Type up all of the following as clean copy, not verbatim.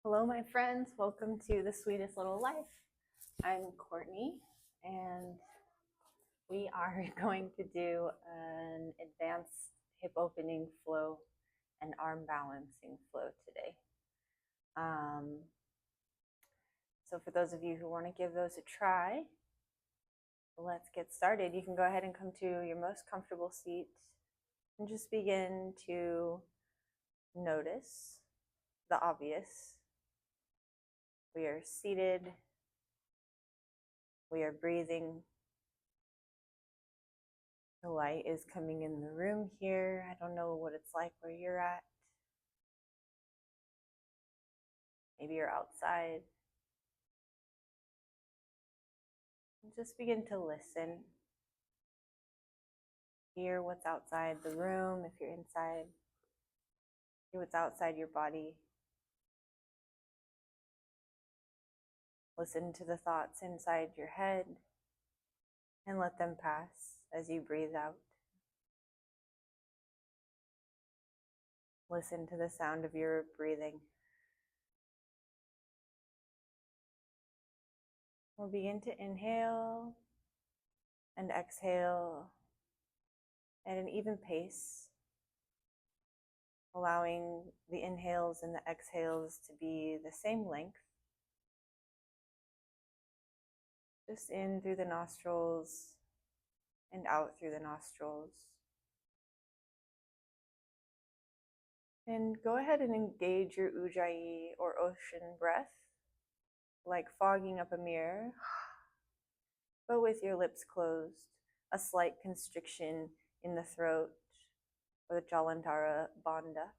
Hello, my friends. Welcome to The Sweetest Little Life. I'm Courtney, and we are going to do an advanced hip opening flow and arm balancing flow today. So for those of you who want to give those a try, let's get started. You can go ahead and come to your most comfortable seat and just begin to notice the obvious. We are seated. We are breathing. The light is coming in the room here. I don't know what it's like where you're at. Maybe you're outside. Just begin to listen. Hear what's outside the room if you're inside. Hear what's outside your body. Listen to the thoughts inside your head and let them pass as you breathe out. Listen to the sound of your breathing. We'll begin to inhale and exhale at an even pace, allowing the inhales and the exhales to be the same length. Just in through the nostrils and out through the nostrils. And go ahead and engage your ujjayi or ocean breath, like fogging up a mirror, but with your lips closed, a slight constriction in the throat or the Jalandhara Bandha.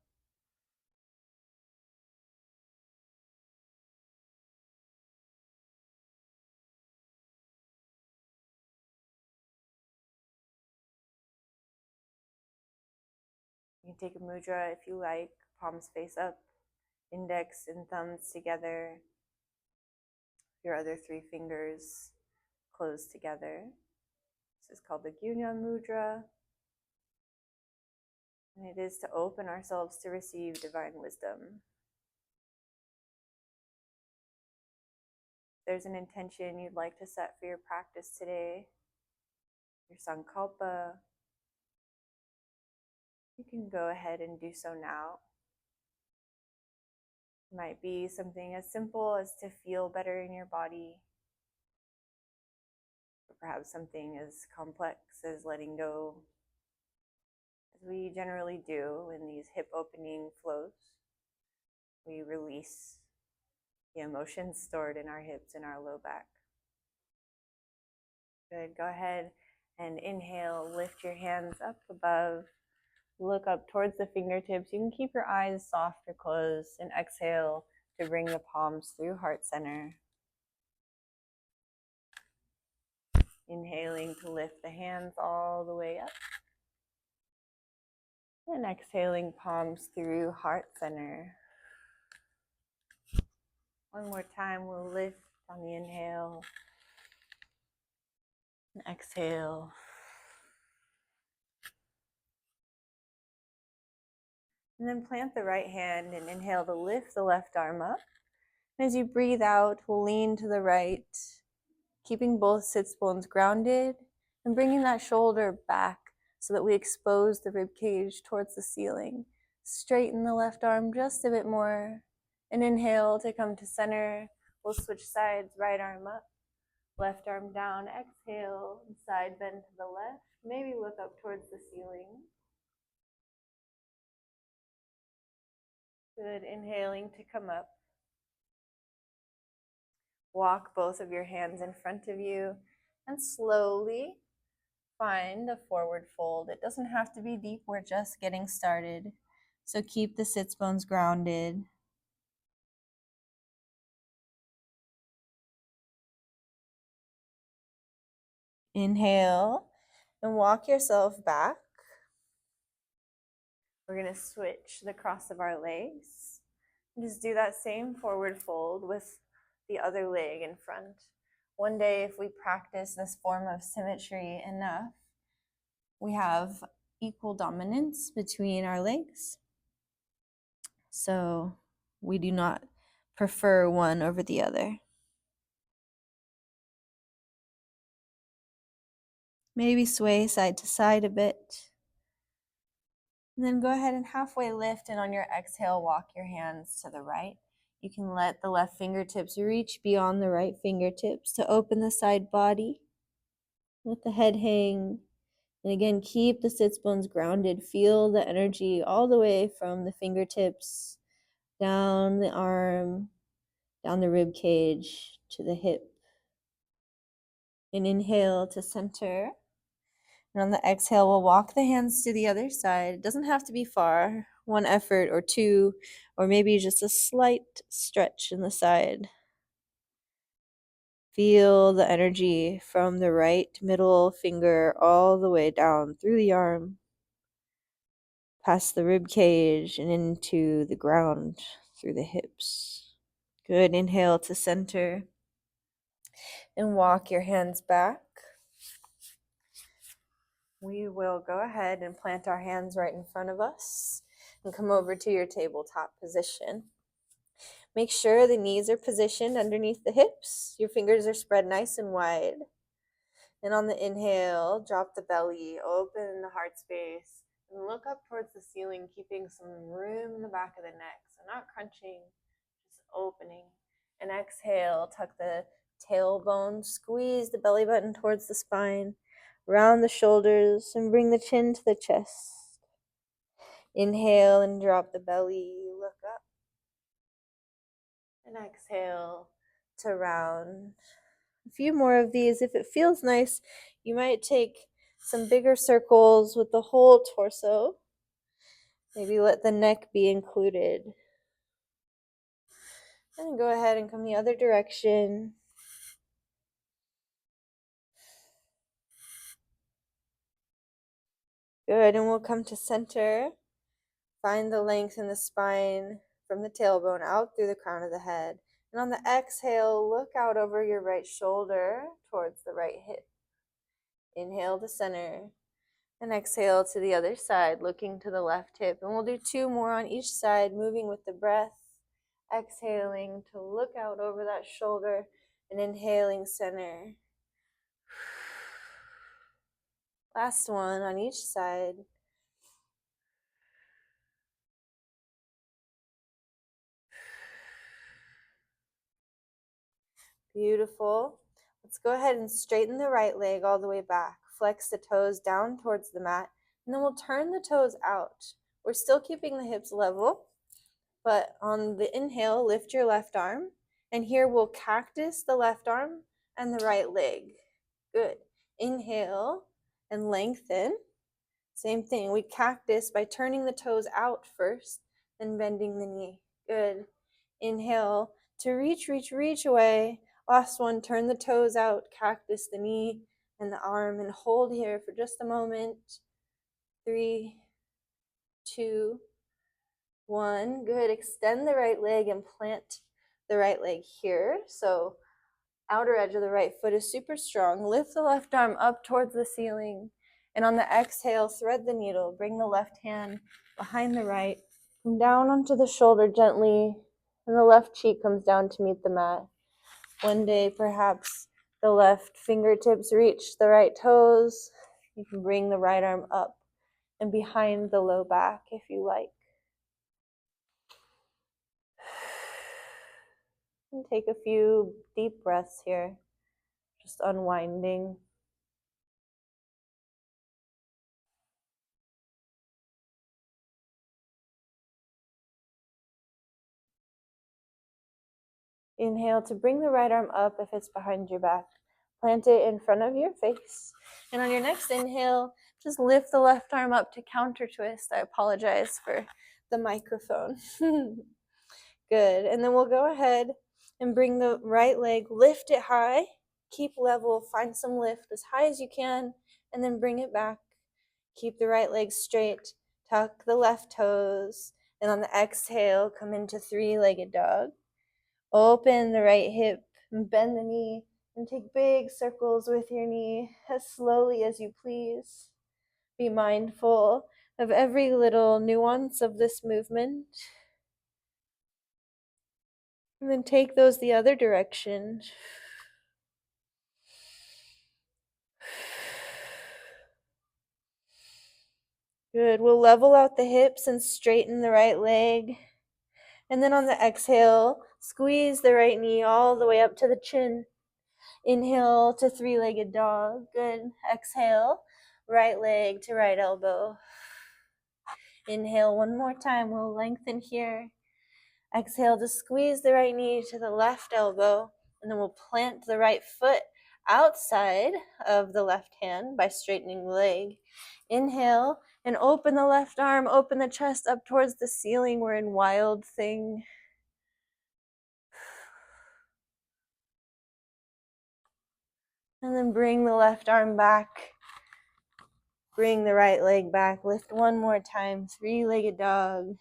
You can take a mudra if you like, palms face up, index and thumbs together, your other three fingers closed together. This is called the Gunya Mudra, and it is to open ourselves to receive divine wisdom. If there's an intention you'd like to set for your practice today, your sankalpa, you can go ahead and do so now. It might be something as simple as to feel better in your body, or perhaps something as complex as letting go, as we generally do in these hip opening flows. We release the emotions stored in our hips and our low back. Good. Go ahead and inhale, lift your hands up above. Look up towards the fingertips. You can keep your eyes soft or closed, and exhale to bring the palms through heart center. Inhaling to lift the hands all the way up. And exhaling, palms through heart center. One more time, we'll lift on the inhale. And exhale. And then plant the right hand and inhale to lift the left arm up. And as you breathe out, we'll lean to the right, keeping both sits bones grounded and bringing that shoulder back so that we expose the rib cage towards the ceiling. Straighten the left arm just a bit more. And inhale to come to center. We'll switch sides, right arm up, left arm down. Exhale, side bend to the left. Maybe look up towards the ceiling. Good. Inhaling to come up. Walk both of your hands in front of you and slowly find a forward fold. It doesn't have to be deep. We're just getting started. So keep the sits bones grounded. Inhale and walk yourself back. We're going to switch the cross of our legs. And just do that same forward fold with the other leg in front. One day, if we practice this form of symmetry enough, we have equal dominance between our legs. So we do not prefer one over the other. Maybe sway side to side a bit. And then go ahead and halfway lift, and on your exhale, walk your hands to the right. You can let the left fingertips reach beyond the right fingertips to open the side body. Let the head hang. And again, keep the sits bones grounded. Feel the energy all the way from the fingertips, down the arm, down the rib cage to the hip. And inhale to center. And on the exhale, we'll walk the hands to the other side. It doesn't have to be far, one effort or two, or maybe just a slight stretch in the side. Feel the energy from the right middle finger all the way down through the arm, past the rib cage and into the ground through the hips. Good. Inhale to center and walk your hands back. We will go ahead and plant our hands right in front of us and come over to your tabletop position. Make sure the knees are positioned underneath the hips. Your fingers are spread nice and wide. And on the inhale, drop the belly, open the heart space, and look up towards the ceiling, keeping some room in the back of the neck. So not crunching, just opening. And exhale, tuck the tailbone, squeeze the belly button towards the spine, round the shoulders, and bring the chin to the chest. Inhale and drop the belly, look up. And exhale to round. A few more of these. If it feels nice, you might take some bigger circles with the whole torso. Maybe let the neck be included. And go ahead and come the other direction. Good, and we'll come to center. Find the length in the spine from the tailbone out through the crown of the head. And on the exhale, look out over your right shoulder towards the right hip. Inhale to center. And exhale to the other side, looking to the left hip. And we'll do two more on each side, moving with the breath. Exhaling to look out over that shoulder and inhaling center. Last one on each side. Beautiful. Let's go ahead and straighten the right leg all the way back. Flex the toes down towards the mat, and then we'll turn the toes out. We're still keeping the hips level, but on the inhale, lift your left arm, and here we'll cactus the left arm and the right leg. Good. Inhale and lengthen. Same thing. We cactus by turning the toes out first, then bending the knee. Good. Inhale to reach, reach, reach away. Last one, turn the toes out, cactus the knee and the arm, and hold here for just a moment. 3, 2, 1. Good. Extend the right leg and plant the right leg here. So outer edge of the right foot is super strong. Lift the left arm up towards the ceiling. And on the exhale, thread the needle. Bring the left hand behind the right. Come down onto the shoulder gently. And the left cheek comes down to meet the mat. One day, perhaps, the left fingertips reach the right toes. You can bring the right arm up and behind the low back if you like. And take a few deep breaths here, just unwinding. Inhale to bring the right arm up if it's behind your back. Plant it in front of your face. And on your next inhale, just lift the left arm up to counter twist. I apologize for the microphone. Good. And then we'll go ahead and bring the right leg, lift it high, keep level, find some lift as high as you can, and then bring it back. Keep the right leg straight, tuck the left toes, and on the exhale, come into three-legged dog. Open the right hip, and bend the knee, and take big circles with your knee as slowly as you please. Be mindful of every little nuance of this movement. And then take those the other direction. Good. We'll level out the hips and straighten the right leg. And then on the exhale, squeeze the right knee all the way up to the chin. Inhale to three-legged dog. Good. Exhale, right leg to right elbow. Inhale one more time. We'll lengthen here. Exhale to squeeze the right knee to the left elbow. And then we'll plant the right foot outside of the left hand by straightening the leg. Inhale and open the left arm, open the chest up towards the ceiling. We're in wild thing. And then bring the left arm back. Bring the right leg back. Lift one more time. Three-legged dog.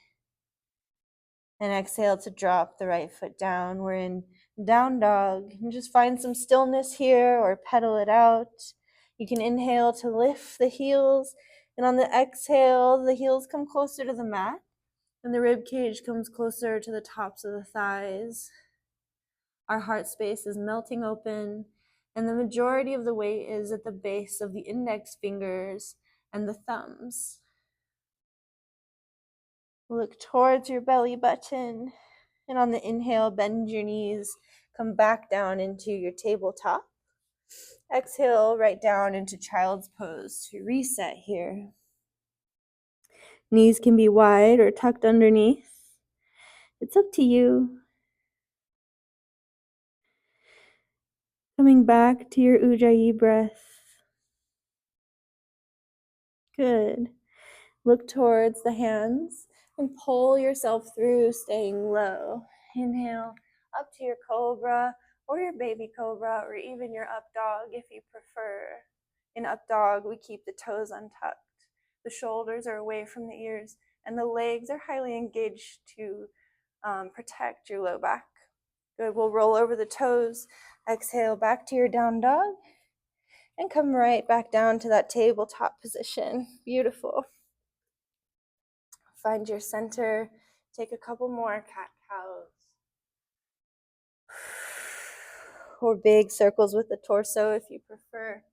And exhale to drop the right foot down. We're in down dog. And just find some stillness here or pedal it out. You can inhale to lift the heels. And on the exhale, the heels come closer to the mat. And the rib cage comes closer to the tops of the thighs. Our heart space is melting open. And the majority of the weight is at the base of the index fingers and the thumbs. Look towards your belly button. And on the inhale, bend your knees. Come back down into your tabletop. Exhale, right down into child's pose to reset here. Knees can be wide or tucked underneath. It's up to you. Coming back to your Ujjayi breath. Good. Look towards the hands and pull yourself through, staying low. Inhale up to your cobra or your baby cobra or even your up dog if you prefer. In up dog, we keep the toes untucked. The shoulders are away from the ears and the legs are highly engaged to protect your low back. Good. We'll roll over the toes. Exhale back to your down dog and come right back down to that tabletop position. Beautiful. Find your center. Take a couple more cat-cows. Or big circles with the torso if you prefer.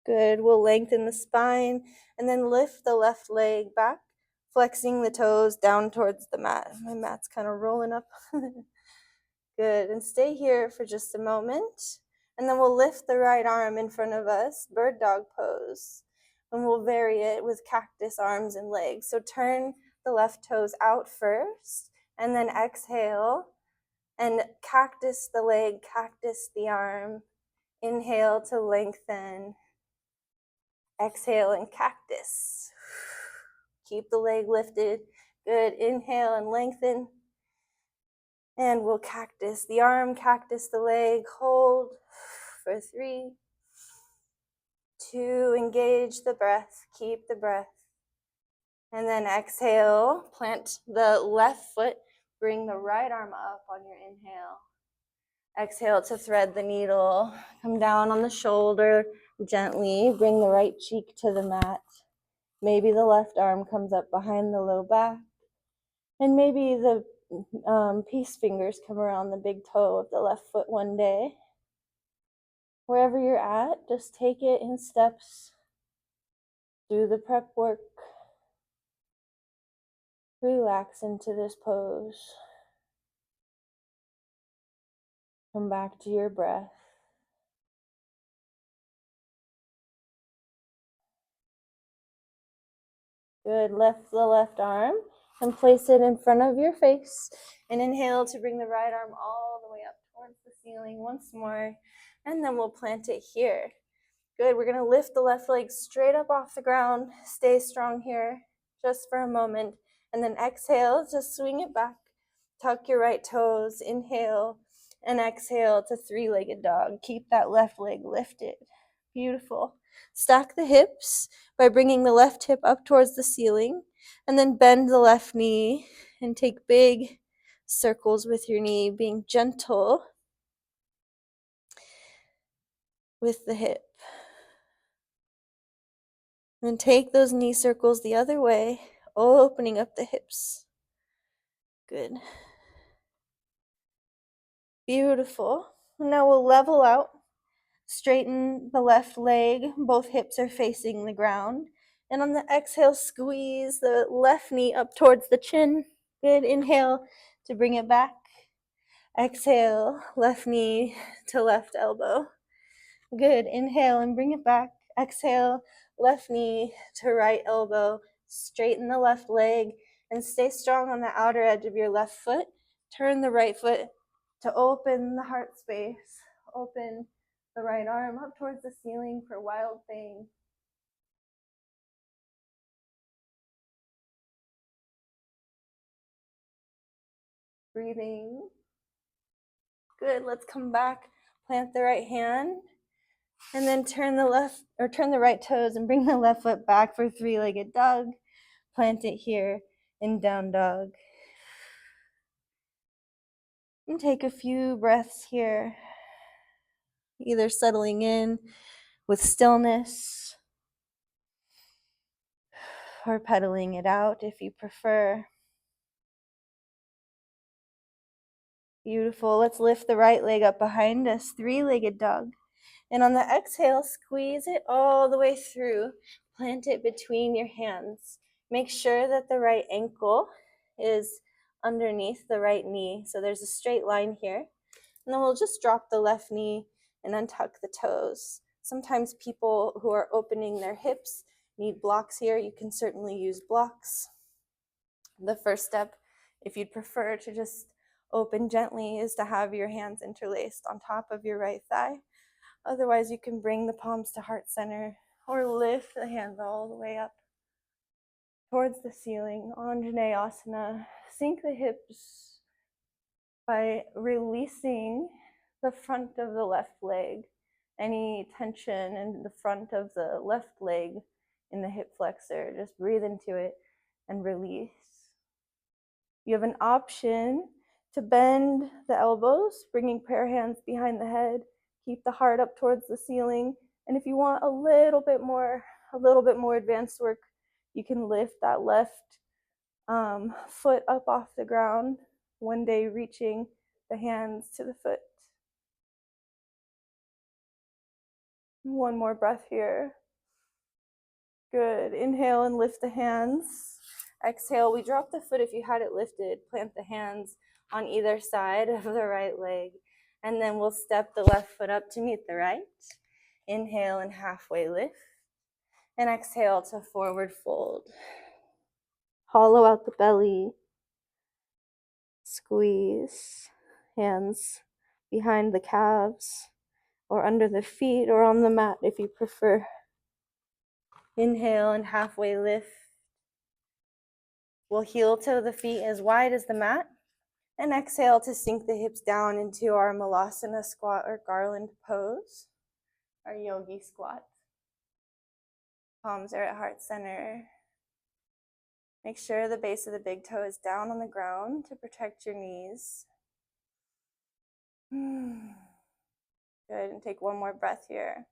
Good. We'll lengthen the spine and then lift the left leg back, flexing the toes down towards the mat. My mat's kind of rolling up. Good. And stay here for just a moment. And then we'll lift the right arm in front of us, bird dog pose. And we'll vary it with cactus arms and legs. So turn the left toes out first, and then exhale and cactus the leg, cactus the arm. Inhale to lengthen. Exhale and cactus. Keep the leg lifted. Good. Inhale and lengthen. And we'll cactus the arm, cactus the leg. Hold for 3, 2, engage the breath. Keep the breath. And then exhale, plant the left foot. Bring the right arm up on your inhale. Exhale to thread the needle. Come down on the shoulder gently. Bring the right cheek to the mat. Maybe the left arm comes up behind the low back. And maybe the peace fingers come around the big toe of the left foot one day. Wherever you're at, just take it in steps. Do the prep work. Relax into this pose. Come back to your breath. Good. Lift the left arm and place it in front of your face. And inhale to bring the right arm all the way up towards the ceiling once more. And then we'll plant it here. Good. We're going to lift the left leg straight up off the ground. Stay strong here just for a moment. And then exhale, just swing it back. Tuck your right toes. Inhale and exhale to three-legged dog. Keep that left leg lifted. Beautiful. Stack the hips by bringing the left hip up towards the ceiling, and then bend the left knee and take big circles with your knee, being gentle with the hip. And take those knee circles the other way, opening up the hips. Good. Beautiful. Now we'll level out. Straighten the left leg. Both hips are facing the ground. And on the exhale, squeeze the left knee up towards the chin. Good. Inhale to bring it back. Exhale, left knee to left elbow. Good. Inhale and bring it back. Exhale, left knee to right elbow. Straighten the left leg and stay strong on the outer edge of your left foot. Turn the right foot to open the heart space. Open the right arm up towards the ceiling for wild thing. Breathing. Good. Let's come back. Plant the right hand. And then turn the right toes and bring the left foot back for three-legged dog. Plant it here in down dog. And take a few breaths here, either settling in with stillness or pedaling it out if you prefer. Beautiful. Let's lift the right leg up behind us, three-legged dog. And on the exhale, squeeze it all the way through. Plant it between your hands. Make sure that the right ankle is underneath the right knee. So there's a straight line here. And then we'll just drop the left knee and untuck the toes. Sometimes people who are opening their hips need blocks here. You can certainly use blocks. The first step, if you'd prefer to just open gently, is to have your hands interlaced on top of your right thigh. Otherwise, you can bring the palms to heart center or lift the hands all the way up towards the ceiling. Anjaneyasana. Sink the hips by releasing the front of the left leg. Any tension in the front of the left leg in the hip flexor, just breathe into it and release. You have an option to bend the elbows, bringing prayer hands behind the head. Keep the heart up towards the ceiling. And if you want a little bit more advanced work, you can lift that left foot up off the ground, one day reaching the hands to the foot. One more breath here. Good. Inhale and lift the hands. Exhale, we drop the foot if you had it lifted. Plant the hands on either side of the right leg. And then we'll step the left foot up to meet the right. Inhale and halfway lift. And exhale to forward fold. Hollow out the belly. Squeeze. Hands behind the calves or under the feet or on the mat if you prefer. Inhale and halfway lift. We'll heel toe the feet as wide as the mat. And exhale to sink the hips down into our Malasana squat or garland pose, our yogi squat. Palms are at heart center. Make sure the base of the big toe is down on the ground to protect your knees. Good, and take one more breath here.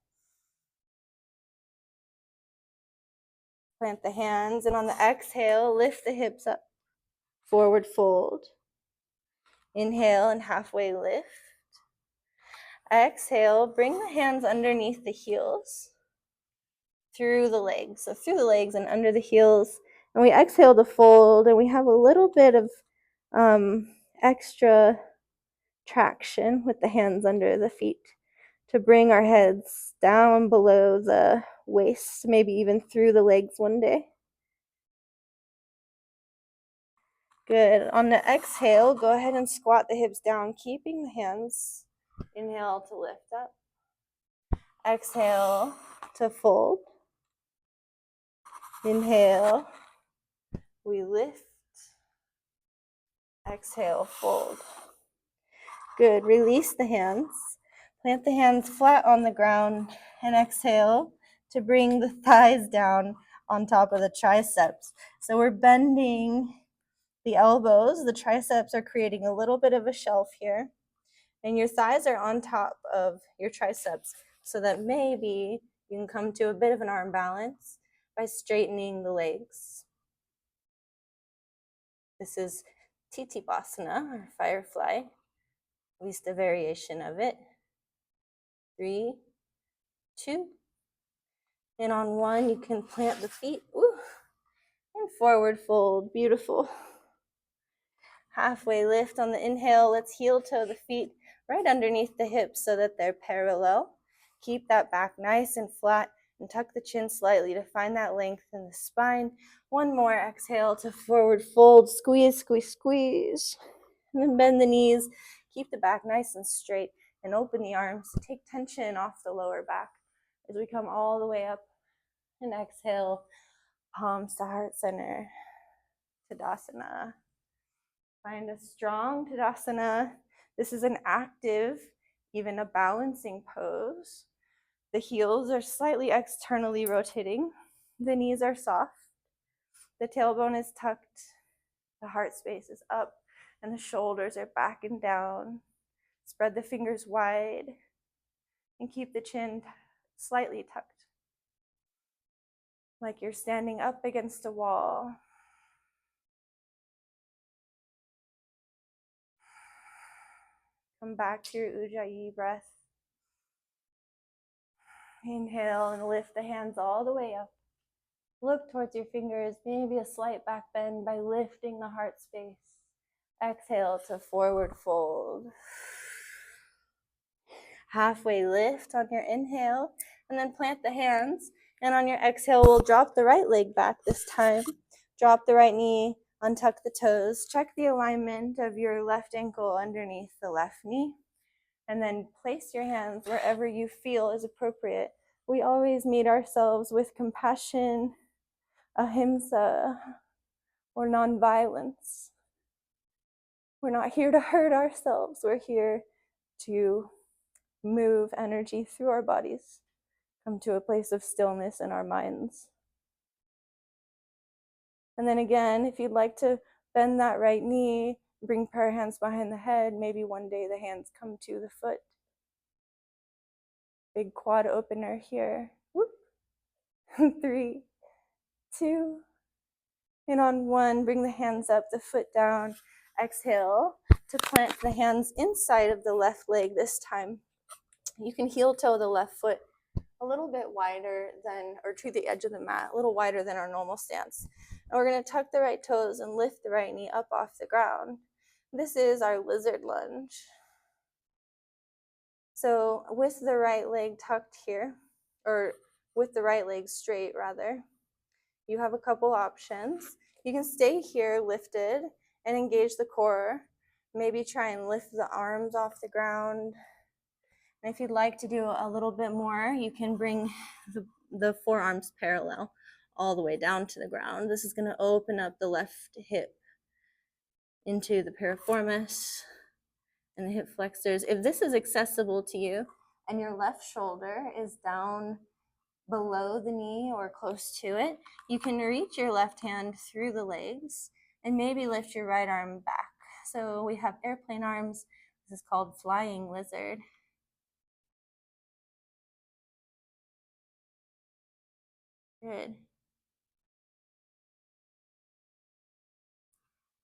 Plant the hands, and on the exhale, lift the hips up. Forward fold. Inhale and halfway lift. Exhale, bring the hands underneath the heels. Through the legs. So through the legs and under the heels. And we exhale to fold, and we have a little bit of extra traction with the hands under the feet to bring our heads down below the waist, maybe even through the legs one day. Good. On the exhale, go ahead and squat the hips down, keeping the hands. Inhale to lift up. Exhale to fold. Inhale, we lift. Exhale, fold. Good. Release the hands. Plant the hands flat on the ground and exhale to bring the thighs down on top of the triceps. So we're bending the elbows. The triceps are creating a little bit of a shelf here. And your thighs are on top of your triceps so that maybe you can come to a bit of an arm balance. by straightening the legs. This is Titipasana, or firefly, at least a variation of it. 3, 2, and on 1, you can plant the feet. Ooh, and forward fold. Beautiful. Halfway lift on the inhale. Let's heel toe the feet right underneath the hips so that they're parallel. Keep that back nice and flat and tuck the chin slightly to find that length in the spine. One more. Exhale to forward fold. Squeeze, squeeze, squeeze. And then bend the knees. Keep the back nice and straight and open the arms. Take tension off the lower back as we come all the way up. And exhale, palms to heart center. Tadasana. Find a strong Tadasana. This is an active, even a balancing pose. The heels are slightly externally rotating. The knees are soft. The tailbone is tucked. The heart space is up. And the shoulders are back and down. Spread the fingers wide. And keep the chin slightly tucked. Like you're standing up against a wall. Come back to your Ujjayi breath. Inhale and lift the hands all the way up. Look towards your fingers, maybe a slight back bend by lifting the heart space. Exhale to forward fold. Halfway lift on your inhale, and then plant the hands. And on your exhale, we'll drop the right leg back this time. Drop the right knee, untuck the toes. Check the alignment of your left ankle underneath the left knee. And then place your hands wherever you feel is appropriate. We always meet ourselves with compassion, ahimsa, or nonviolence. We're not here to hurt ourselves. We're here to move energy through our bodies, come to a place of stillness in our minds. And then again, if you'd like to bend that right knee, bring prayer hands behind the head. Maybe one day the hands come to the foot. Big quad opener here. Whoop. 3, 2, and on 1, bring the hands up, the foot down. Exhale to plant the hands inside of the left leg this time. You can heel toe the left foot a little bit wider than, or to the edge of the mat, a little wider than our normal stance. And we're going to tuck the right toes and lift the right knee up off the ground. This is our lizard lunge. So with the right leg tucked here, or with the right leg straight rather, you have a couple options. You can stay here lifted and engage the core. Maybe try and lift the arms off the ground. And if you'd like to do a little bit more, you can bring the forearms parallel all the way down to the ground. This is going to open up the left hip into the piriformis and the hip flexors. If this is accessible to you and your left shoulder is down below the knee or close to it, you can reach your left hand through the legs and maybe lift your right arm back. So we have airplane arms. This is called flying lizard. Good.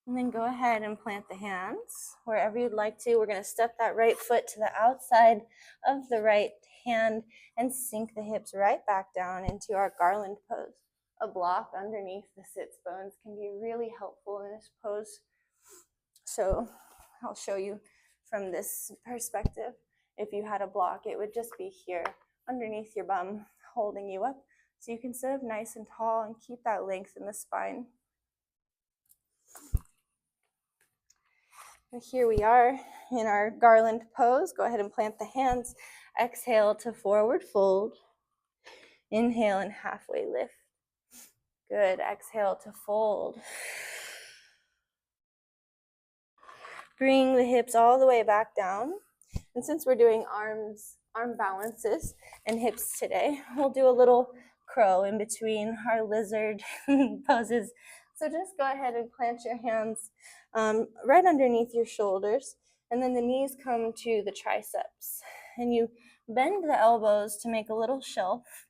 And then go ahead and plant the hands wherever you'd like to. We're going to step that right foot to the outside of the right hand and sink the hips right back down into our garland pose. A block underneath the sits bones can be really helpful in this pose. So I'll show you from this perspective. If you had a block, it would just be here underneath your bum, holding you up. So you can sit up nice and tall and keep that length in the spine. And here we are in our garland pose. Go ahead and plant the hands. Exhale to forward fold. Inhale and halfway lift. Good. Exhale to fold. Bring the hips all the way back down. And since we're doing arm balances and hips today, we'll do a little crow in between our lizard poses. So just go ahead and plant your hands right underneath your shoulders, and then the knees come to the triceps. And you bend the elbows to make a little shelf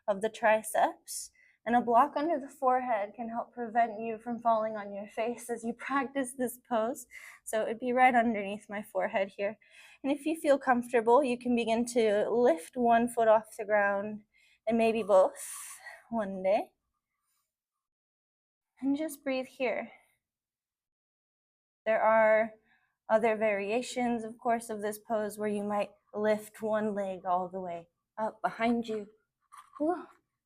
of the triceps, And a block under the forehead can help prevent you from falling on your face as you practice this pose. So it'd be right underneath my forehead here. And if you feel comfortable, you can begin to lift one foot off the ground and maybe both one day. And just breathe here. There are other variations, of course, of this pose where you might lift one leg all the way up behind you. Whew,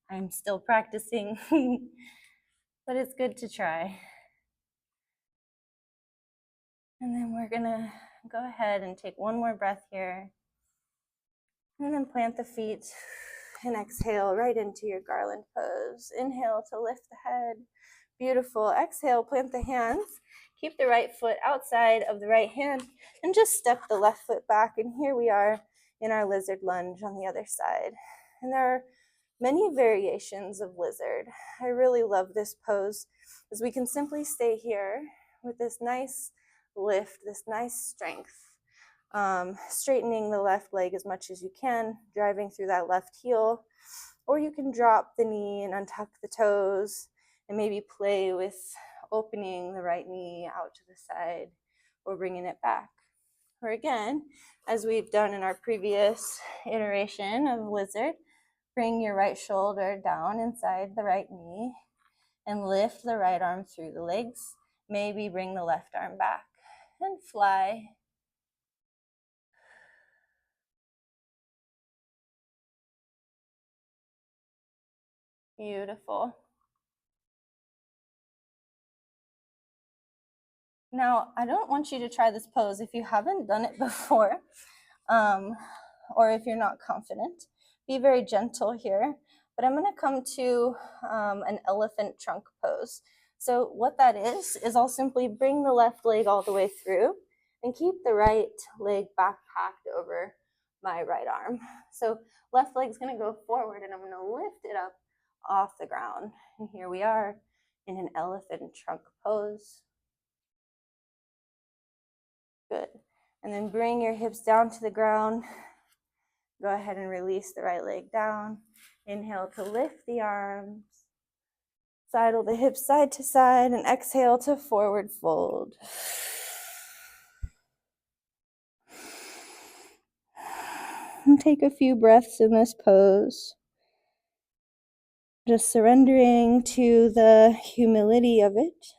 I'm still practicing, but it's good to try. And then we're gonna go ahead and take one more breath here. And then plant the feet and exhale right into your garland pose. Inhale to lift the head. Beautiful. Exhale, plant the hands. Keep the right foot outside of the right hand and just step the left foot back. And here we are in our lizard lunge on the other side. And there are many variations of lizard. I really love this pose as we can simply stay here with this nice lift, this nice strength. Straightening the left leg as much as you can, driving through that left heel, or you can drop the knee and untuck the toes and maybe play with opening the right knee out to the side or bringing it back. Or again, as we've done in our previous iteration of lizard, bring your right shoulder down inside the right knee and lift the right arm through the legs. Maybe bring the left arm back and fly. Beautiful. Now, I don't want you to try this pose if you haven't done it before, or if you're not confident. Be very gentle here, but I'm gonna come to an elephant trunk pose. So what that is I'll simply bring the left leg all the way through and keep the right leg backpacked over my right arm. So left leg's gonna go forward and I'm gonna lift it up off the ground. And here we are in an elephant trunk pose. Good. And then bring your hips down to the ground. Go ahead and release the right leg down. Inhale to lift the arms. Sidle the hips side to side and exhale to forward fold. And take a few breaths in this pose. Just surrendering to the humility of it.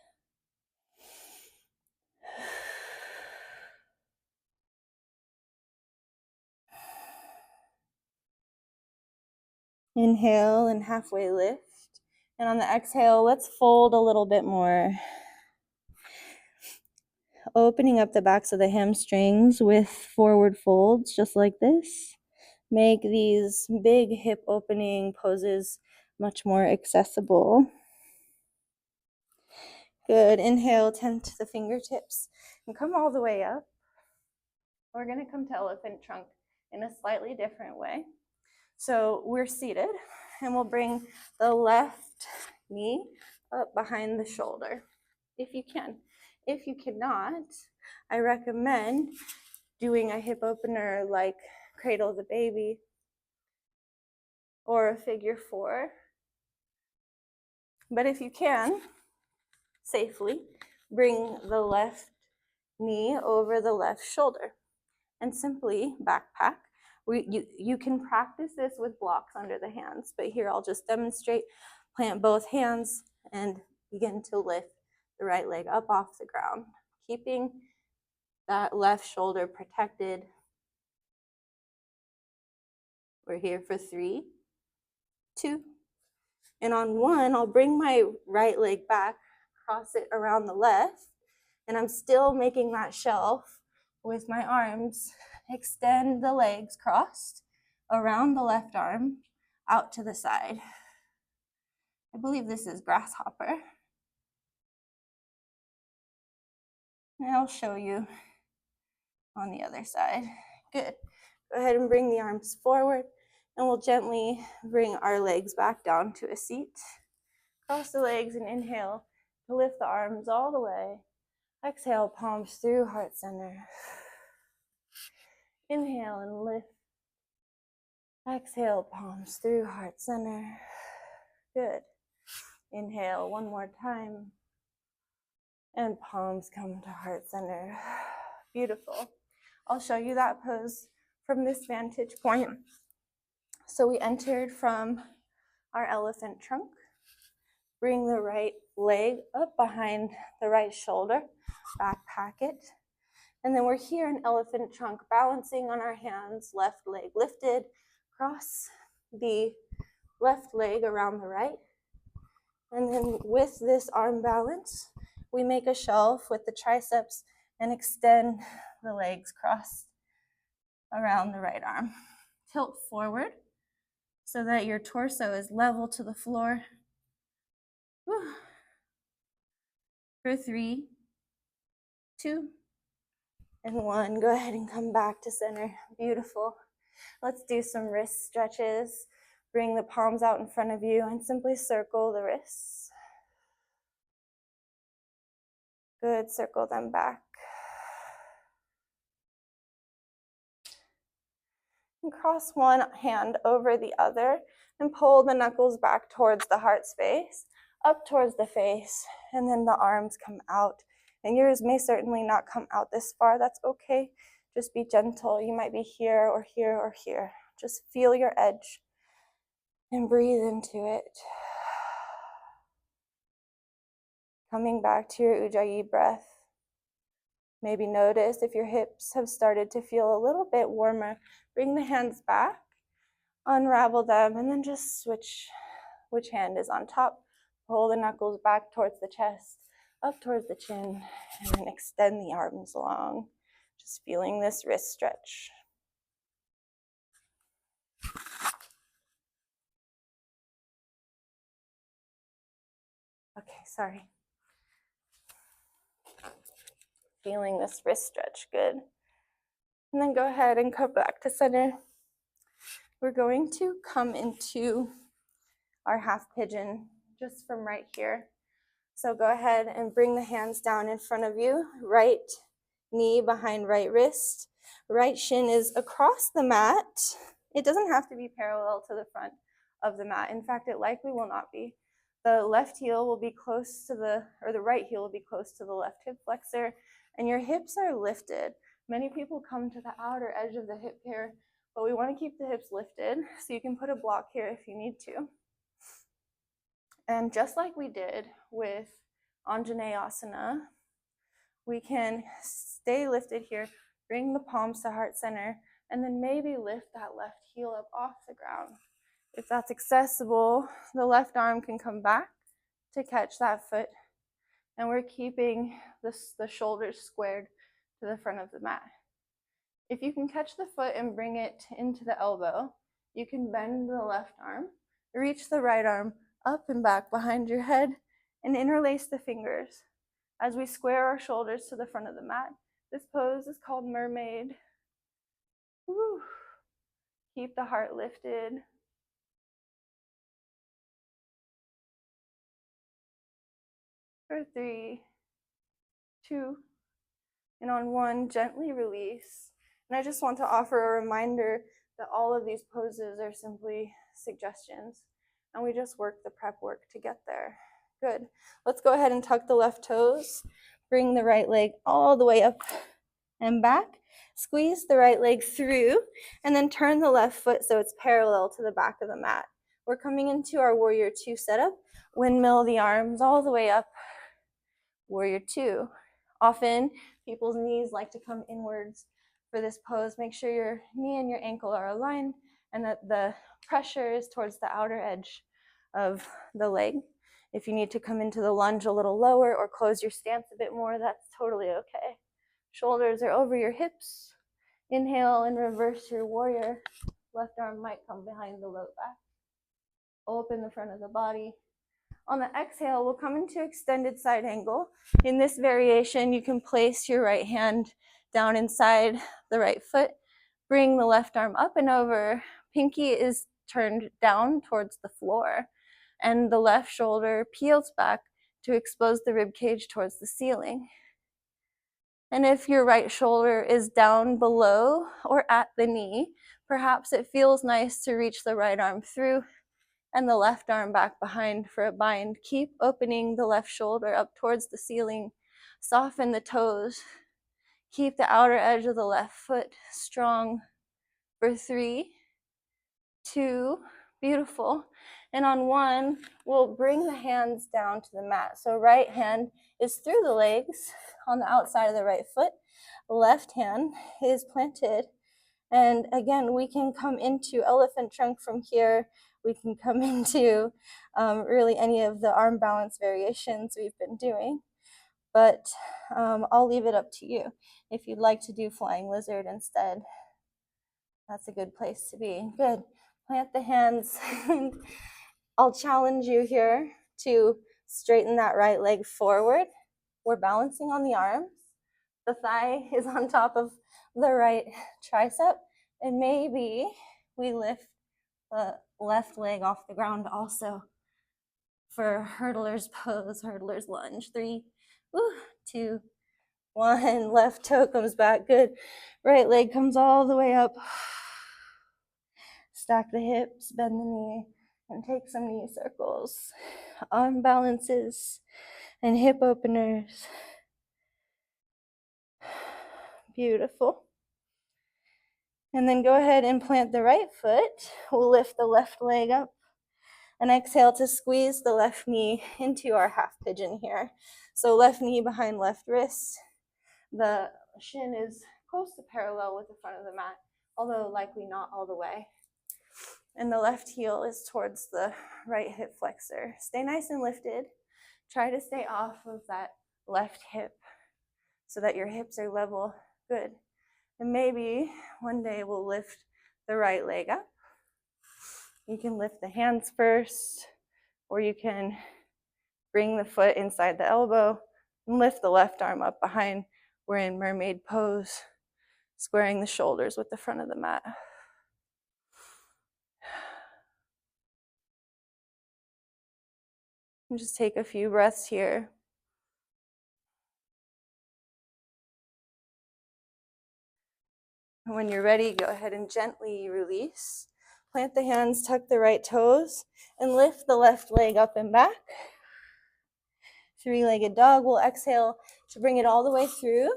Inhale and halfway lift. And on the exhale, let's fold a little bit more. Opening up the backs of the hamstrings with forward folds, just like this. Make these big hip opening poses much more accessible. Good. Inhale, tend to the fingertips and come all the way up. We're going to come to elephant trunk in a slightly different way. So we're seated and we'll bring the left knee up behind the shoulder if you can. If you cannot, I recommend doing a hip opener like cradle the baby or a figure four. But if you can, safely, bring the left knee over the left shoulder and simply backpack. You can practice this with blocks under the hands, but here I'll just demonstrate. Plant both hands and begin to lift the right leg up off the ground, keeping that left shoulder protected. We're here for 3, 2, and on 1, I'll bring my right leg back, cross it around the left, and I'm still making that shelf with my arms. Extend the legs crossed around the left arm out to the side. I believe this is grasshopper. And I'll show you on the other side. Good. Go ahead and bring the arms forward, and we'll gently bring our legs back down to a seat. Cross the legs and inhale to lift the arms all the way. Exhale, palms through heart center. Inhale and lift. Exhale, palms through heart center. Good. Inhale one more time. And palms come to heart center. Beautiful. I'll show you that pose from this vantage point. So we entered from our elephant trunk. Bring the right leg up behind the right shoulder, backpack it. And then we're here in elephant trunk, balancing on our hands, left leg lifted, cross the left leg around the right. And then with this arm balance, we make a shelf with the triceps and extend the legs crossed around the right arm. Tilt forward so that your torso is level to the floor. Whew. For 3, 2, and 1. Go ahead and come back to center. Beautiful. Let's do some wrist stretches. Bring the palms out in front of you and simply circle the wrists. Good, circle them back. And cross one hand over the other and pull the knuckles back towards the heart space, up towards the face, and then the arms come out. And yours may certainly not come out this far. That's okay. Just be gentle. You might be here or here or here. Just feel your edge and breathe into it. Coming back to your Ujjayi breath. Maybe notice if your hips have started to feel a little bit warmer. Bring the hands back, unravel them, and then just switch which hand is on top. Pull the knuckles back towards the chest, up towards the chin, and then extend the arms long. Just feeling this wrist stretch. Okay, sorry. Feeling this wrist stretch, good. And then go ahead and come back to center. We're going to come into our half pigeon just from right here. So go ahead and bring the hands down in front of you. Right knee behind right wrist. Right shin is across the mat. It doesn't have to be parallel to the front of the mat. In fact, it likely will not be. The left heel will be close to the right heel will be close to the left hip flexor, and your hips are lifted. Many people come to the outer edge of the hip here, but we want to keep the hips lifted, so you can put a block here if you need to. And just like we did with Anjaneyasana, we can stay lifted here, bring the palms to heart center, and then maybe lift that left heel up off the ground. If that's accessible, the left arm can come back to catch that foot, and we're keeping the shoulders squared to the front of the mat. If you can catch the foot and bring it into the elbow, you can bend the left arm, reach the right arm up and back behind your head, and interlace the fingers as we square our shoulders to the front of the mat. This pose is called mermaid. Woo. Keep the heart lifted. For 3, 2, and on 1, gently release. And I just want to offer a reminder that all of these poses are simply suggestions, and we just work the prep work to get there. Good. Let's go ahead and tuck the left toes. Bring the right leg all the way up and back. Squeeze the right leg through, and then turn the left foot so it's parallel to the back of the mat. We're coming into our Warrior 2 setup. Windmill the arms all the way up. Warrior 2. Often, people's knees like to come inwards for this pose. Make sure your knee and your ankle are aligned and that the pressure is towards the outer edge of the leg. If you need to come into the lunge a little lower or close your stance a bit more, that's totally okay. Shoulders are over your hips. Inhale and reverse your warrior. Left arm might come behind the low back. Open the front of the body. On the exhale, we'll come into extended side angle. In this variation, you can place your right hand down inside the right foot. Bring the left arm up and over. Pinky is turned down towards the floor, and the left shoulder peels back to expose the rib cage towards the ceiling. And if your right shoulder is down below or at the knee, perhaps it feels nice to reach the right arm through and the left arm back behind for a bind. Keep opening the left shoulder up towards the ceiling. Soften the toes. Keep the outer edge of the left foot strong for 3, 2, beautiful. And on 1, we'll bring the hands down to the mat. So right hand is through the legs on the outside of the right foot. Left hand is planted. And again, we can come into elephant trunk from here. We can come into really any of the arm balance variations we've been doing. But I'll leave it up to you. If you'd like to do flying lizard instead, that's a good place to be. Good. Plant the hands. I'll challenge you here to straighten that right leg forward. We're balancing on the arms. The thigh is on top of the right tricep. And maybe we lift the left leg off the ground also for hurdler's pose, hurdler's lunge. 3, 2, 1. Left toe comes back. Good. Right leg comes all the way up. Stack the hips, bend the knee, and take some knee circles. Arm balances and hip openers. Beautiful. And then go ahead and plant the right foot. We'll lift the left leg up and exhale to squeeze the left knee into our half pigeon here. So left knee behind left wrist. The shin is close to parallel with the front of the mat, although likely not all the way. And the left heel is towards the right hip flexor. Stay nice and lifted. Try to stay off of that left hip so that your hips are level. Good. And maybe one day we'll lift the right leg up. You can lift the hands first, or you can bring the foot inside the elbow and lift the left arm up behind. We're in mermaid pose, squaring the shoulders with the front of the mat. And just take a few breaths here. And when you're ready, go ahead and gently release. Plant the hands, tuck the right toes, and lift the left leg up and back. 3-legged dog. We'll exhale to bring it all the way through.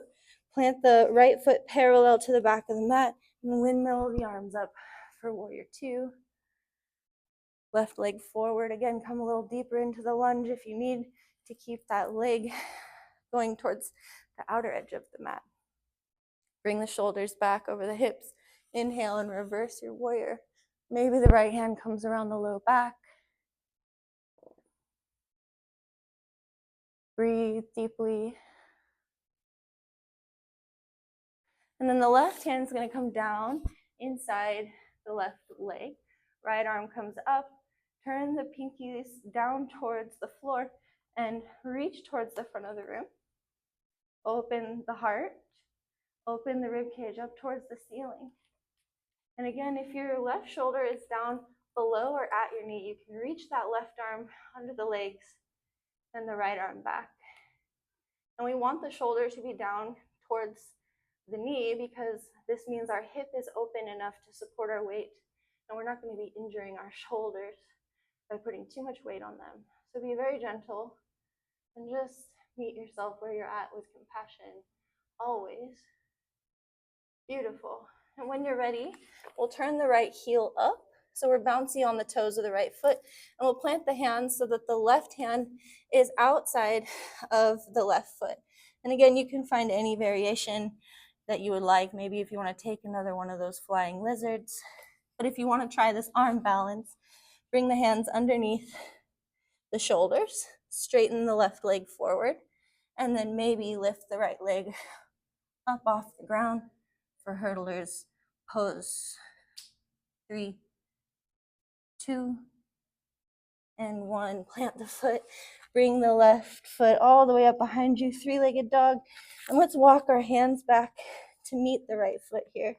Plant the right foot parallel to the back of the mat, and windmill the arms up for warrior 2. Left leg forward. Again, come a little deeper into the lunge if you need to keep that leg going towards the outer edge of the mat. Bring the shoulders back over the hips. Inhale and reverse your warrior. Maybe the right hand comes around the low back. Breathe deeply. And then the left hand is going to come down inside the left leg. Right arm comes up. Turn the pinkies down towards the floor and reach towards the front of the room. Open the heart. Open the rib cage up towards the ceiling. And again, if your left shoulder is down below or at your knee, you can reach that left arm under the legs and the right arm back. And we want the shoulder to be down towards the knee because this means our hip is open enough to support our weight, and we're not going to be injuring our shoulders by putting too much weight on them. So be very gentle and just meet yourself where you're at with compassion, always. Beautiful. And when you're ready, we'll turn the right heel up. So we're bouncy on the toes of the right foot, and we'll plant the hands so that the left hand is outside of the left foot. And again, you can find any variation that you would like. Maybe if you want to take another one of those flying lizards. But if you want to try this arm balance, bring the hands underneath the shoulders, straighten the left leg forward, and then maybe lift the right leg up off the ground for hurdler's pose. 3, 2, and 1. Plant the foot. Bring the left foot all the way up behind you, 3-legged dog. And let's walk our hands back to meet the right foot here.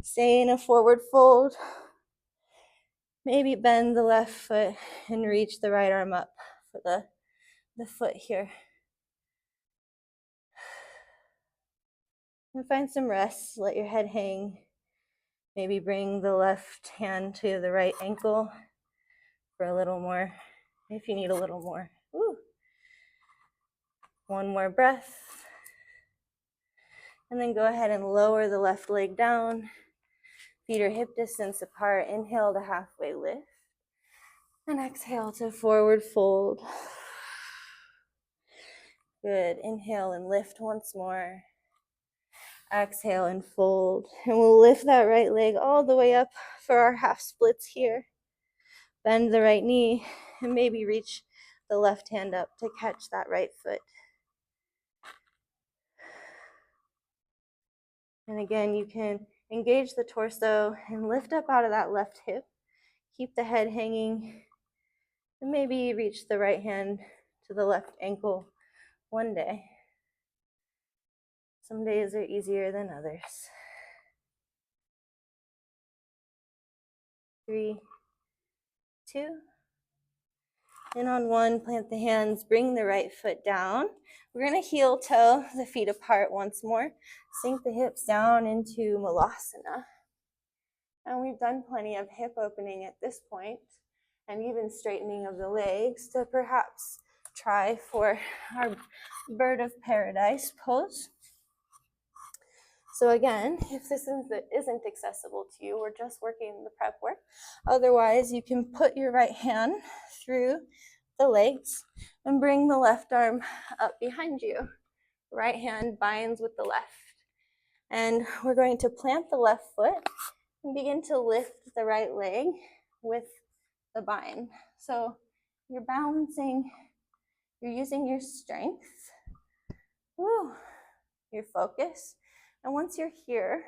Stay in a forward fold. Maybe bend the left foot and reach the right arm up for the foot here. And find some rest. Let your head hang. Maybe bring the left hand to the right ankle for a little more if you need a little more. Ooh. One more breath. And then go ahead and lower the left leg down. Feet are hip distance apart. Inhale to halfway lift. And exhale to forward fold. Good. Inhale and lift once more. Exhale and fold. And we'll lift that right leg all the way up for our half splits here. Bend the right knee and maybe reach the left hand up to catch that right foot. And again, you can engage the torso and lift up out of that left hip. Keep the head hanging and maybe reach the right hand to the left ankle one day. Some days are easier than others. 3, 2, and on 1, plant the hands, bring the right foot down. We're going to heel toe the feet apart once more. Sink the hips down into Malasana. And we've done plenty of hip opening at this point, and even straightening of the legs to perhaps try for our bird of paradise pose. So again, if this isn't accessible to you, we're just working the prep work. Otherwise, you can put your right hand through the legs and bring the left arm up behind you. Right hand binds with the left. And we're going to plant the left foot and begin to lift the right leg with the bind. So you're balancing, you're using your strength, your focus. And once you're here,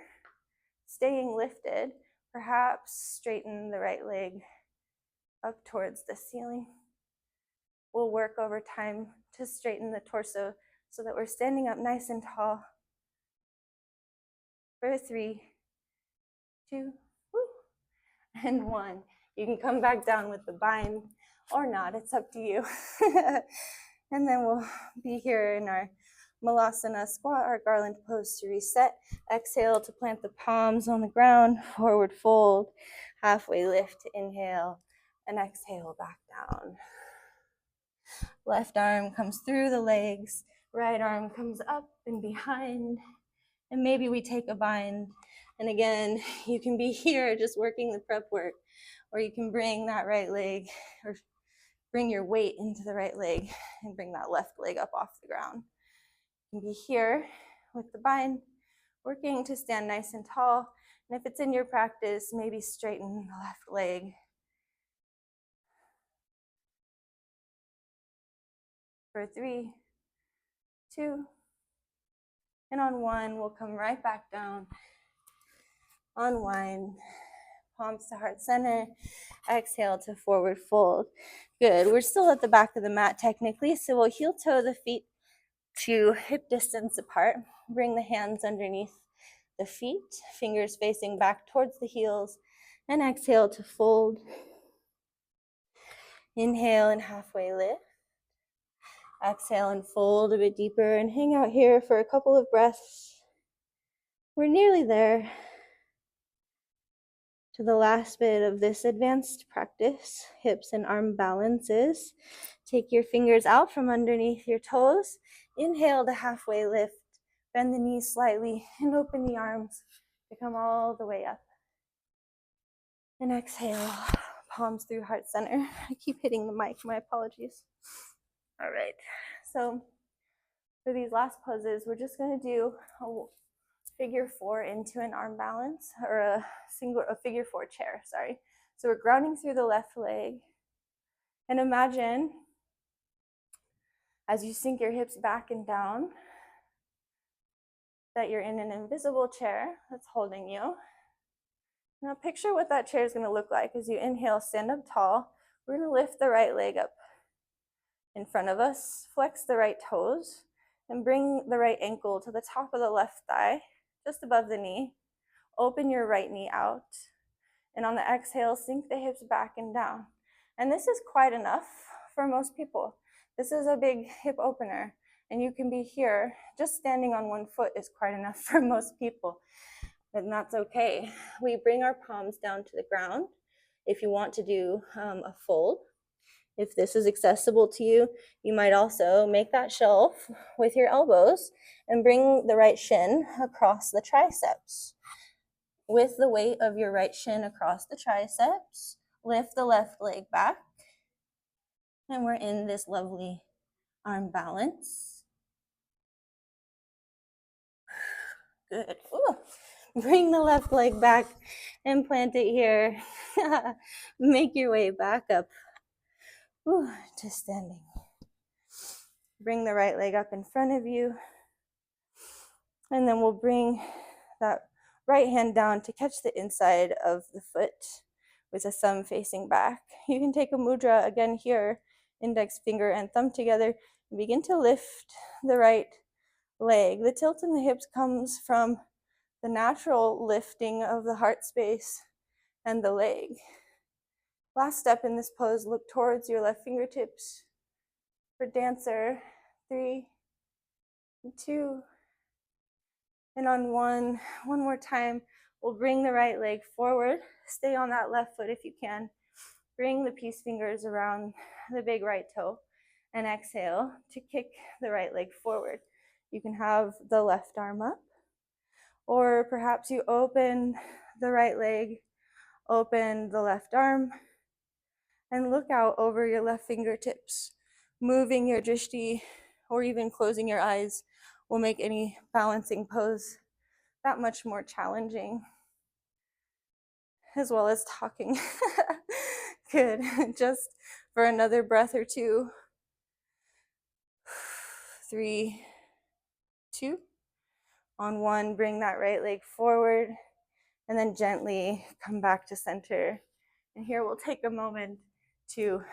staying lifted, perhaps straighten the right leg up towards the ceiling. We'll work over time to straighten the torso so that we're standing up nice and tall. For 3, 2, and 1. You can come back down with the bind or not, it's up to you. And then we'll be here in our Malasana squat, our garland pose to reset. Exhale to plant the palms on the ground, forward fold, halfway lift, inhale, and exhale back down. Left arm comes through the legs, right arm comes up and behind, and maybe we take a bind. And again, you can be here just working the prep work, or you can bring that right leg, or bring your weight into the right leg and bring that left leg up off the ground. You can be here with the bind, working to stand nice and tall. And if it's in your practice, maybe straighten the left leg. For 3, 2, and on 1, we'll come right back down. Unwind, palms to heart center. Exhale to forward fold. Good. We're still at the back of the mat technically, so we'll heel toe the feet to hip distance apart. Bring the hands underneath the feet, fingers facing back towards the heels, and exhale to fold. Inhale and halfway lift. Exhale and fold a bit deeper and hang out here for a couple of breaths. We're nearly there to the last bit of this advanced practice, hips and arm balances. Take your fingers out from underneath your toes. Inhale to halfway lift. Bend the knees slightly and open the arms to come all the way up. And exhale, palms through heart center. I keep hitting the mic, my apologies. All right, so for these last poses, we're just gonna do a figure 4 into an arm balance, or a figure 4 chair, sorry. So we're grounding through the left leg. And imagine as you sink your hips back and down that you're in an invisible chair that's holding you. Now picture what that chair is going to look like as you inhale, stand up tall. We're going to lift the right leg up in front of us, flex the right toes, and bring the right ankle to the top of the left thigh, just above the knee. Open your right knee out. And on the exhale, sink the hips back and down. And this is quite enough for most people. This is a big hip opener. And you can be here, just standing on one foot is quite enough for most people. And that's okay. We bring our palms down to the ground. if you want to do a fold. If this is accessible to you, you might also make that shelf with your elbows and bring the right shin across the triceps. With the weight of your right shin across the triceps, lift the left leg back, and we're in this lovely arm balance. Good. Ooh. Bring the left leg back and plant it here. Make your way back up to standing. Bring the right leg up in front of you. And then we'll bring that right hand down to catch the inside of the foot with the thumb facing back. You can take a mudra again here, index finger and thumb together, and begin to lift the right leg. The tilt in the hips comes from the natural lifting of the heart space and the leg. Last step in this pose, look towards your left fingertips. For dancer, 3, 2, and on one more time, we'll bring the right leg forward. Stay on that left foot if you can. Bring the peace fingers around the big right toe and exhale to kick the right leg forward. You can have the left arm up, or perhaps you open the right leg, open the left arm, and look out over your left fingertips. Moving your drishti or even closing your eyes will make any balancing pose that much more challenging, as well as talking. Good. Just for another breath or two. 3, 2. On 1, bring that right leg forward and then gently come back to center. And here we'll take a moment to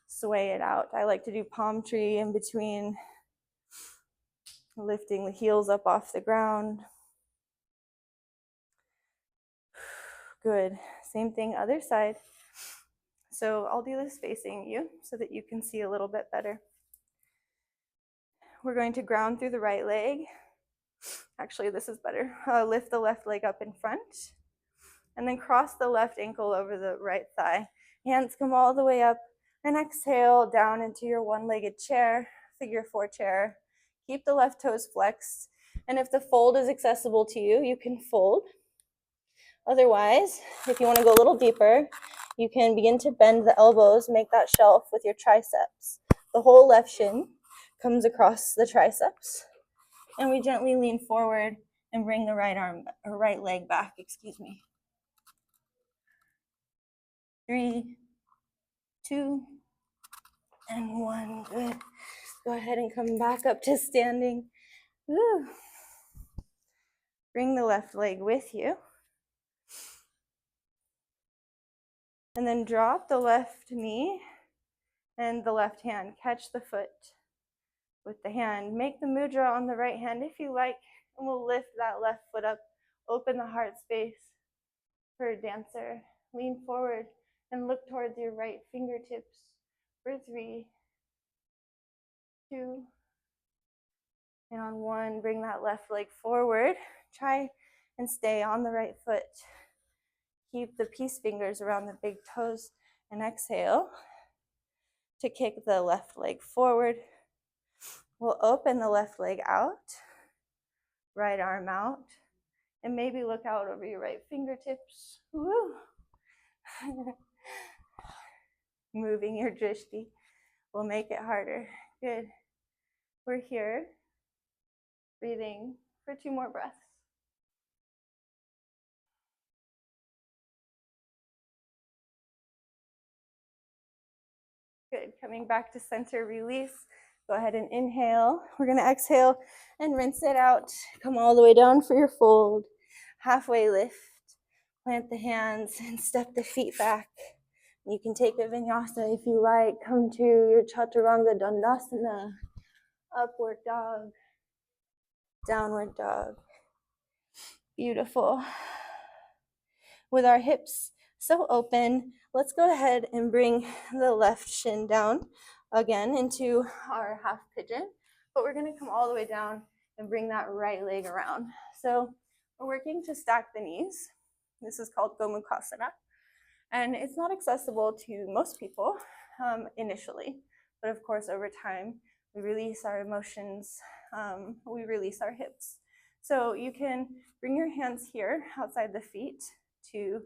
sway it out. I like to do palm tree in between, lifting the heels up off the ground. Good. Same thing, other side. So I'll do this facing you so that you can see a little bit better. We're going to ground through the right leg. Actually, this is better. Lift the left leg up in front, and then cross the left ankle over the right thigh. Hands come all the way up, and exhale down into your one-legged chair, figure 4 chair. Keep the left toes flexed, and if the fold is accessible to you, you can fold. Otherwise, if you want to go a little deeper, you can begin to bend the elbows, make that shelf with your triceps. The whole left shin comes across the triceps, and we gently lean forward and bring the right leg back, 3, 2, and 1. Good. Go ahead and come back up to standing. Woo. Bring the left leg with you. And then drop the left knee and the left hand. Catch the foot with the hand. Make the mudra on the right hand if you like, and we'll lift that left foot up. Open the heart space for a dancer. Lean forward and look towards your right fingertips for 3, 2, and on 1, bring that left leg forward. Try and stay on the right foot. Keep the peace fingers around the big toes and exhale to kick the left leg forward. We'll open the left leg out, right arm out, and maybe look out over your right fingertips. Woo. Moving your drishti will make it harder. Good. We're here, breathing for 2 more breaths. Good. Coming back to center, release. Go ahead and inhale. We're going to exhale and rinse it out. Come all the way down for your fold. Halfway lift. Plant the hands and step the feet back. You can take a vinyasa if you like. Come to your chaturanga dandasana. Upward dog. Downward dog. Beautiful. With our hips so open, let's go ahead and bring the left shin down again into our half pigeon, but we're going to come all the way down and bring that right leg around. So we're working to stack the knees. This is called Gomukhasana. And it's not accessible to most people initially, but of course over time we release our emotions, we release our hips. So you can bring your hands here outside the feet to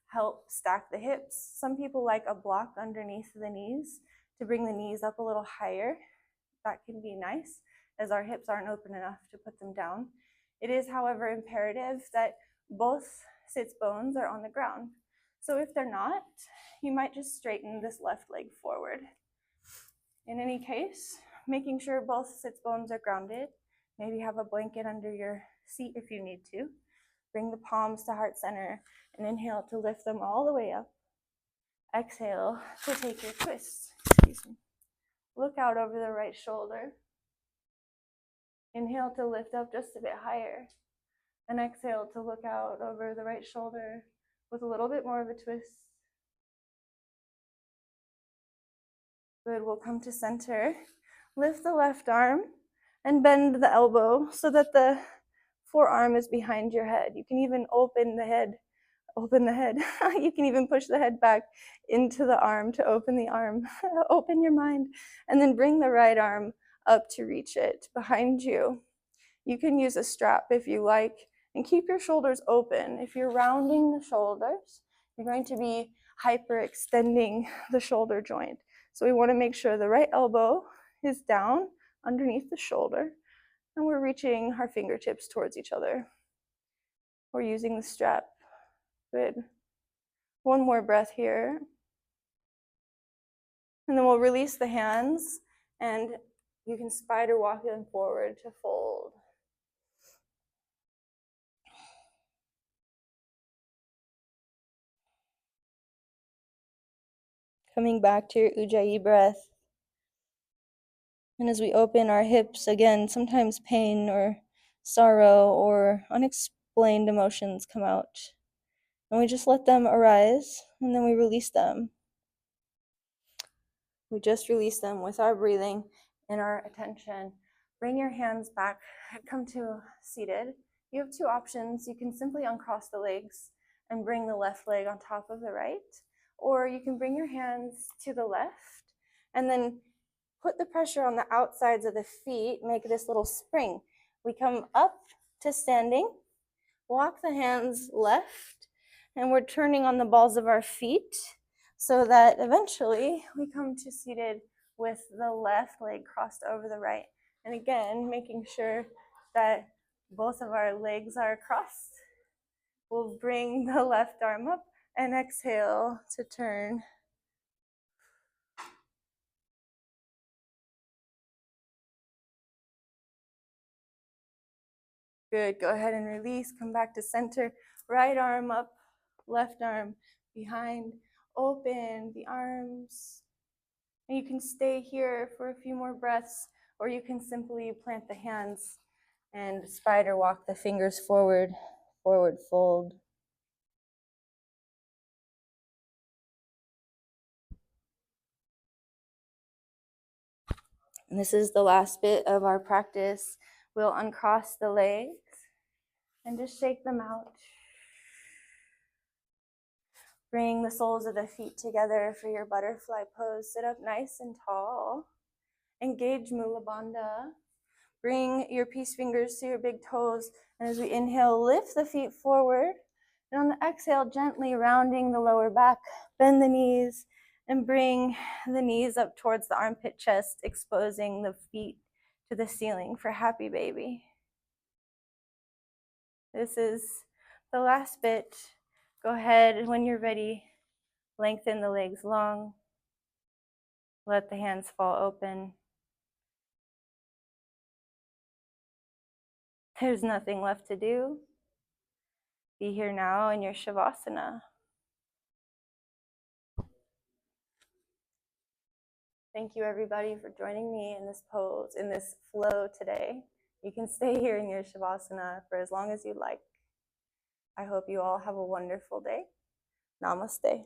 help stack the hips. Some people like a block underneath the knees to bring the knees up a little higher. That can be nice as our hips aren't open enough to put them down. It is, however, imperative that both sits bones are on the ground. So if they're not, you might just straighten this left leg forward. In any case, making sure both sits bones are grounded. Maybe have a blanket under your seat if you need to. Bring the palms to heart center and inhale to lift them all the way up. Exhale to take your twist. Excuse me. Look out over the right shoulder. Inhale to lift up just a bit higher. And exhale to look out over the right shoulder with a little bit more of a twist. Good, we'll come to center. Lift the left arm and bend the elbow so that the forearm is behind your head. You can even open the head. You can even push the head back into the arm to open the arm. Open your mind. And then bring the right arm up to reach it behind you. You can use a strap if you like, and keep your shoulders open. If you're rounding the shoulders, you're going to be hyperextending the shoulder joint. So we want to make sure the right elbow is down underneath the shoulder, and we're reaching our fingertips towards each other. We're using the strap. Good. One more breath here. And then we'll release the hands, and you can spider walk them forward to fold. Coming back to your Ujjayi breath. And as we open our hips, again, sometimes pain or sorrow or unexplained emotions come out. And we just let them arise, and then we release them. We just release them with our breathing and our attention. Bring your hands back, come to seated. You have two options. You can simply uncross the legs and bring the left leg on top of the right, or you can bring your hands to the left and then put the pressure on the outsides of the feet, make this little spring. We come up to standing, walk the hands left, and we're turning on the balls of our feet so that eventually we come to seated with the left leg crossed over the right. And again, making sure that both of our legs are crossed. We'll bring the left arm up and exhale to turn. Good, go ahead and release, come back to center, right arm up, left arm behind, open the arms. And you can stay here for a few more breaths, or you can simply plant the hands and spider walk the fingers forward, forward fold. And this is the last bit of our practice. We'll uncross the legs and just shake them out. Bring the soles of the feet together for your butterfly pose. Sit up nice and tall. Engage Mula Bandha. Bring your peace fingers to your big toes. And as we inhale, lift the feet forward. And on the exhale, gently rounding the lower back, bend the knees and bring the knees up towards the armpit chest, exposing the feet to the ceiling for happy baby. This is the last bit. Go ahead, when you're ready, lengthen the legs long. Let the hands fall open. There's nothing left to do. Be here now in your Shavasana. Thank you everybody for joining me in this pose, in this flow today. You can stay here in your Shavasana for as long as you like. I hope you all have a wonderful day. Namaste.